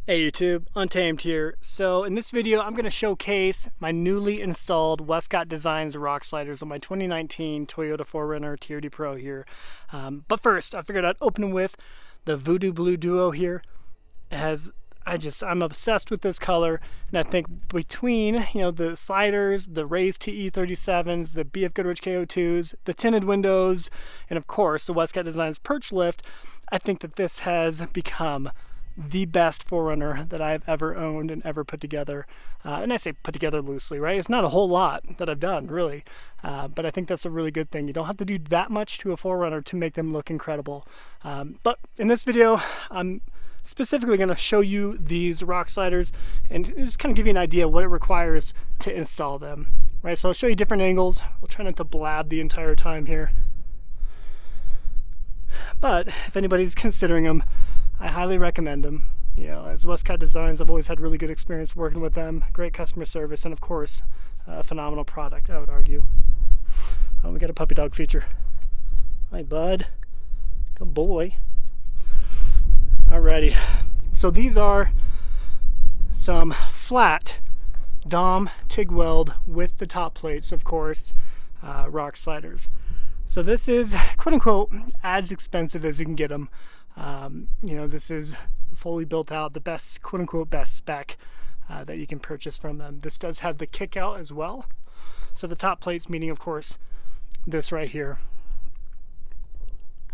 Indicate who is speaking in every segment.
Speaker 1: Hey YouTube, Untamed here. So in this video I'm going to showcase my newly installed Westcott Designs rock sliders on my 2019 Toyota 4Runner TRD Pro here. But first I figured I'd open with the Voodoo Blue Duo here. I'm obsessed with this color, and I think between the sliders, the raised TE37s, the BF Goodrich KO2s, the tinted windows, and of course the Westcott Designs perch lift, I think that this has become the best 4Runner that I've ever owned and ever put together. And I say put together loosely, right? It's not a whole lot that I've done, really. But I think that's a really good thing. You don't have to do that much to a 4Runner to make them look incredible. But in this video, I'm specifically going to show you these rock sliders and just kind of give you an idea what it requires to install them. Right, so I'll show you different angles. We'll try not to blab the entire time here. But if anybody's considering them, I highly recommend them. As Westcott Designs, I've always had really good experience working with them. Great customer service, and of course, a phenomenal product, I would argue. Oh, we got a puppy dog feature. Hi, bud. Good boy. Alrighty. So these are some flat Dom TIG weld with the top plates, of course, rock sliders. So this is quote unquote as expensive as you can get them. This is fully built out, the best, quote unquote, best spec that you can purchase from them. This does have the kick out as well. So the top plates, meaning of course this right here,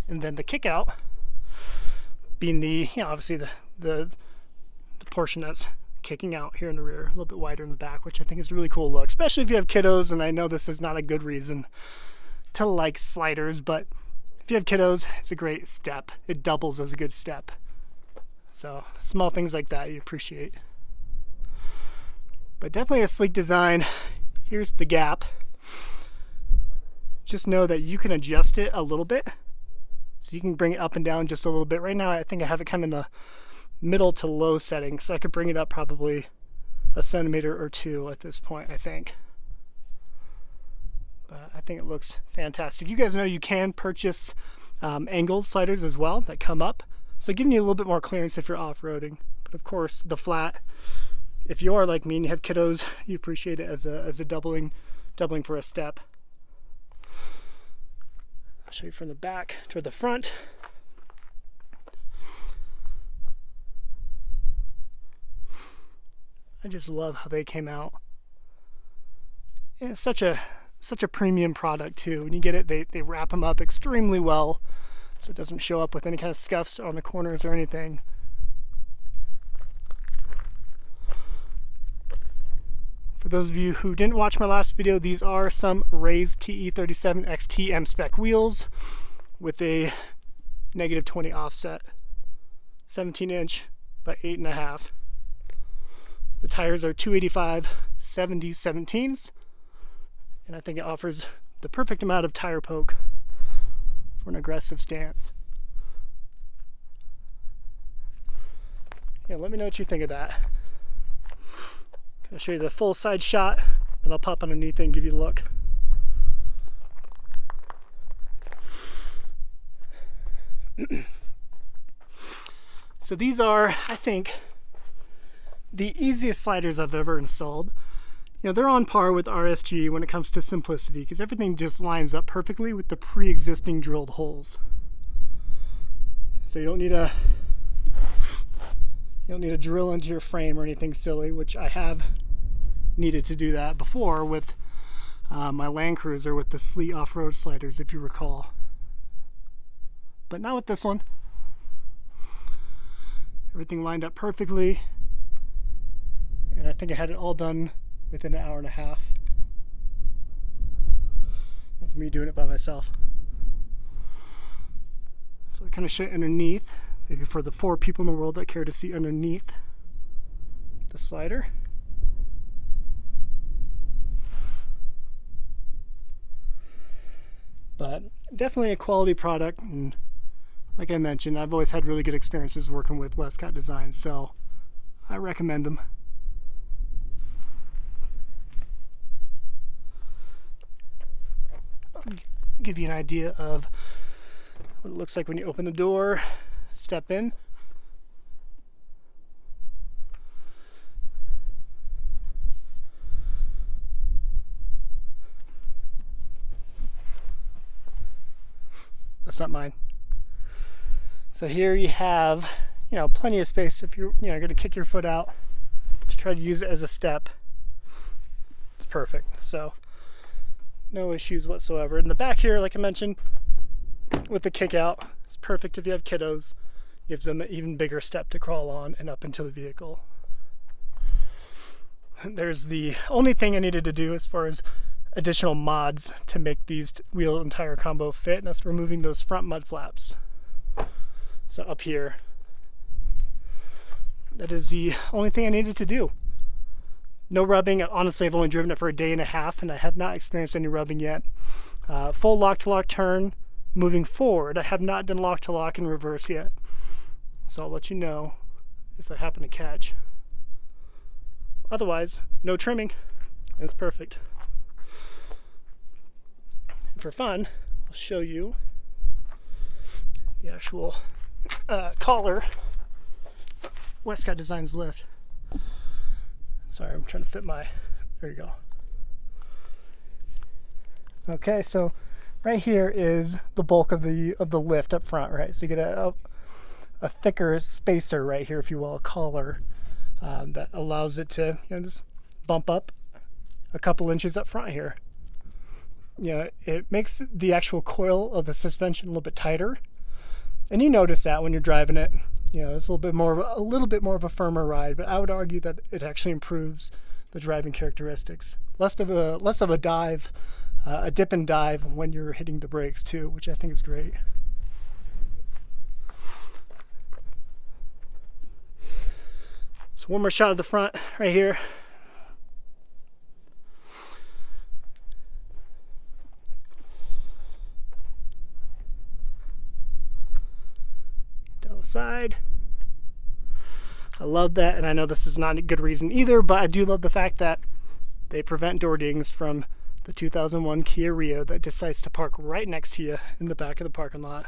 Speaker 1: and then the kick out being the obviously the portion that's kicking out here in the rear, a little bit wider in the back, which I think is a really cool look, especially if you have kiddos. And I know this is not a good reason to like sliders, but if you have kiddos, it's a great step. It doubles as a good step. So small things like that you appreciate. But definitely a sleek design. Here's the gap. Just know that you can adjust it a little bit. So you can bring it up and down just a little bit. Right now I think I have it kind of in the middle to low setting, so I could bring it up probably a centimeter or two at this point, I think. I think it looks fantastic. You guys know you can purchase angled sliders as well that come up, so giving you a little bit more clearance if you're off-roading. But of course, the flat, if you are like me and you have kiddos, you appreciate it as a doubling for a step. I'll show you from the back toward the front. I just love how they came out. And it's such a premium product too. When you get it, they wrap them up extremely well, so it doesn't show up with any kind of scuffs on the corners or anything. For those of you who didn't watch my last video, these are some raised TE37 XT M spec wheels with a -20 offset, 17-inch by 8.5. The tires are 285 70/17s. And I think it offers the perfect amount of tire poke for an aggressive stance. Yeah, let me know what you think of that. I'll show you the full side shot, then I'll pop underneath it and give you a look. So these are, I think, the easiest sliders I've ever installed. They're on par with RSG when it comes to simplicity, because everything just lines up perfectly with the pre-existing drilled holes. So you don't need to drill into your frame or anything silly, which I have needed to do that before with my Land Cruiser with the Sleet off-road sliders, if you recall. But not with this one. Everything lined up perfectly, and I think I had it all done within an hour and a half. That's me doing it by myself. So I kind of show you underneath, maybe for the 4 people in the world that care to see underneath the slider. But definitely a quality product, and like I mentioned, I've always had really good experiences working with Westcott Designs, so I recommend them. Give you an idea of what it looks like when you open the door, step in. it's not mine. So here you have, plenty of space if you're, going to kick your foot out to try to use it as a step. It's perfect. So no issues whatsoever. In the back here, like I mentioned, with the kick out, it's perfect if you have kiddos. Gives them an even bigger step to crawl on and up into the vehicle. There's the only thing I needed to do as far as additional mods to make these wheel and tire combo fit, and that's removing those front mud flaps. So up here, that is the only thing I needed to do. No rubbing. Honestly, I've only driven it for a day and a half, and I have not experienced any rubbing yet. Full lock-to-lock turn. Moving forward, I have not done lock-to-lock in reverse yet. So I'll let you know if I happen to catch. Otherwise, no trimming. It's perfect. And for fun, I'll show you the actual collar Westcott Designs lift. Sorry, I'm trying to fit my, there you go. Okay, so right here is the bulk of the lift up front, right? So you get a thicker spacer right here, if you will, a collar that allows it to just bump up a couple inches up front here. It makes the actual coil of the suspension a little bit tighter, and you notice that when you're driving it. It's a little bit more of a firmer ride, but I would argue that it actually improves the driving characteristics. Less of a dive, a dip and dive when you're hitting the brakes too, which I think is great. So one more shot of the front right here. Down the side. I love that, and I know this is not a good reason either, but I do love the fact that they prevent door dings from the 2001 Kia Rio that decides to park right next to you in the back of the parking lot.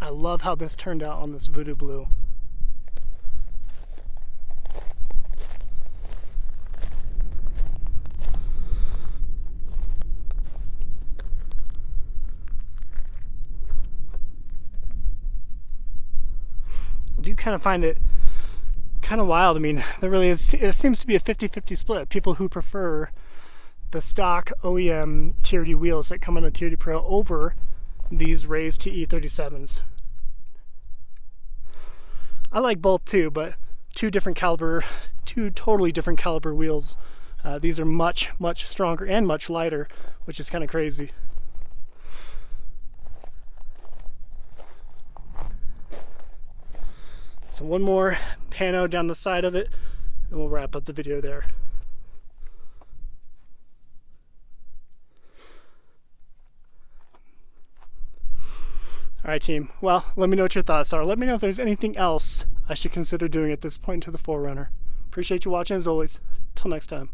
Speaker 1: I love how this turned out on this Voodoo Blue. I do kind of find it kind of wild. I mean, there really is, it seems to be a 50-50 split. People who prefer the stock OEM TRD wheels that come on the TRD Pro over these raised to E37s. I like both too, but two totally different caliber wheels. These are much stronger and much lighter, which is kind of crazy. So one more pano down the side of it, and we'll wrap up the video there. All right, team. Well, let me know what your thoughts are. Let me know if there's anything else I should consider doing at this point to the 4Runner. Appreciate you watching as always. Till next time.